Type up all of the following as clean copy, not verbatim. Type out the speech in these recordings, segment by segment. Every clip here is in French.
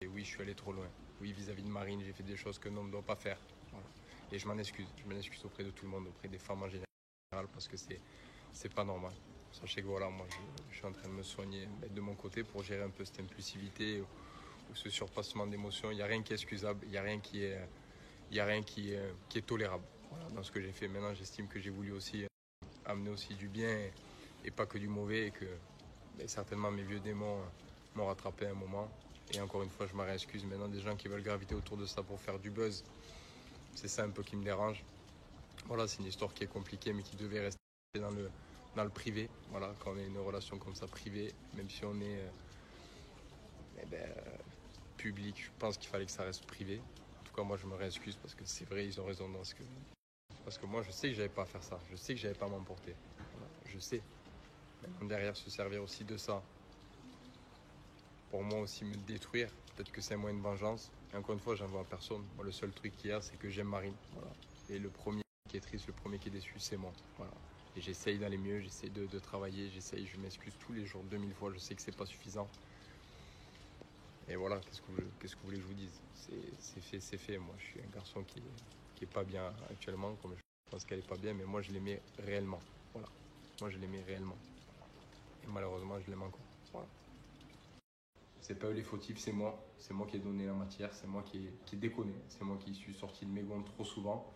Et oui, je suis allé trop loin. Oui, vis-à-vis de Marine, j'ai fait des choses que l'on ne doit pas faire. Voilà. Et je m'en excuse. Je m'en excuse auprès de tout le monde, auprès des femmes en général, parce que c'est pas normal. Sachez que voilà, moi, je suis en train de me soigner de mon côté pour gérer un peu cette impulsivité ou ce surpassement d'émotions. Il n'y a rien qui est excusable, il n'y a rien qui est, qui est tolérable. Voilà, dans ce que j'ai fait. Maintenant, j'estime que j'ai voulu aussi amener aussi du bien et pas que du mauvais et que certainement mes vieux démons m'ont rattrapé à un moment. Et encore une fois, je m'en réexcuse. Maintenant, des gens qui veulent graviter autour de ça pour faire du buzz, c'est ça un peu qui me dérange. Voilà, c'est une histoire qui est compliquée, mais qui devait rester dans le privé. Voilà, quand on a une relation comme ça privée, même si on est public, je pense qu'il fallait que ça reste privé. En tout cas, moi, je me réexcuse parce que c'est vrai, ils ont raison dans ce que... Parce que moi, je sais que j'avais pas à faire ça. Je sais que j'avais pas à m'emporter. Voilà, je sais. Même derrière, se servir aussi de ça pour moi aussi me détruire. Peut-être que c'est un moyen de vengeance. Et encore une fois, j'en veux à personne. Moi, le seul truc qu'il y a, c'est que j'aime Marine. Voilà. Et le premier qui est triste, le premier qui est déçu, c'est moi. Voilà. Et j'essaye d'aller mieux, j'essaye de travailler, je m'excuse tous les jours, 2000 fois. Je sais que c'est pas suffisant. Et voilà, qu'est-ce que vous voulez que je vous dise? C'est fait, c'est fait. Moi, je suis un garçon qui est pas bien actuellement, comme je pense qu'elle est pas bien, mais moi, je l'aimais réellement. Voilà. Moi, je l'aimais réellement. Et malheureusement, je l'aime encore. Voilà. C'est pas eux les fautifs, c'est moi. C'est moi qui ai donné la matière, c'est moi qui ai déconné. C'est moi qui suis sorti de mes gonds trop souvent.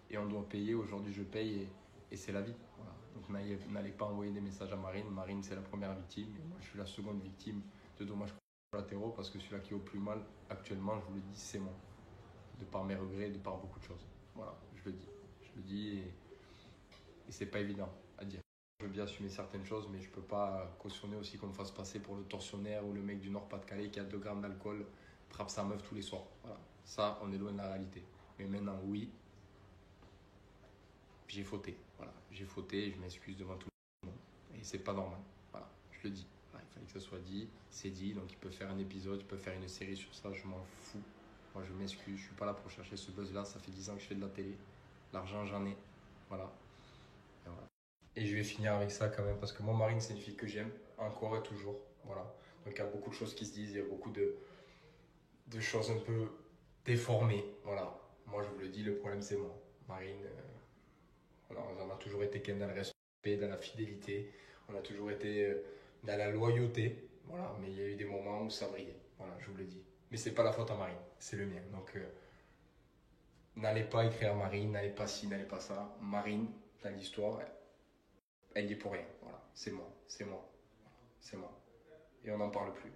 Et on doit payer. Aujourd'hui, je paye et c'est la vie. Voilà. Donc n'allez pas envoyer des messages à Marine. Marine, c'est la première victime. Et moi, je suis la seconde victime de dommages collatéraux parce que celui-là qui est au plus mal, actuellement, je vous le dis, c'est moi. De par mes regrets, de par beaucoup de choses. Voilà, je le dis. Je le dis et c'est pas évident à dire. Je veux bien assumer certaines choses, mais je peux pas cautionner aussi qu'on me fasse passer pour le tortionnaire ou le mec du Nord-Pas-de-Calais qui a 2 grammes d'alcool, frappe sa meuf tous les soirs. Voilà. Ça, on est loin de la réalité. Mais maintenant, oui, j'ai fauté. Voilà. J'ai fauté et je m'excuse devant tout le monde. Et c'est pas normal. Voilà. Je le dis. Voilà, il fallait que ça soit dit. C'est dit. Donc, il peut faire un épisode, il peut faire une série sur ça. Je m'en fous. Moi, je m'excuse. Je suis pas là pour chercher ce buzz-là. Ça fait 10 ans que je fais de la télé. L'argent, j'en ai. Voilà. Et voilà. Et je vais finir avec ça quand même, parce que moi, Marine, c'est une fille que j'aime, encore et toujours. Voilà. Donc il y a beaucoup de choses qui se disent, il y a beaucoup de choses un peu déformées. Voilà. Moi, je vous le dis, le problème, c'est moi. Marine, voilà, on a toujours été qu'elle dans le respect, dans la fidélité. On a toujours été dans la loyauté. Voilà. Mais il y a eu des moments où ça brillait. Voilà, je vous le dis. Mais c'est pas la faute à Marine, c'est le mien. Donc, n'allez pas écrire Marine, n'allez pas ci, n'allez pas ça. Marine, dans l'histoire, elle y est pour rien. Voilà, c'est moi, c'est moi, c'est moi. Et on n'en parle plus.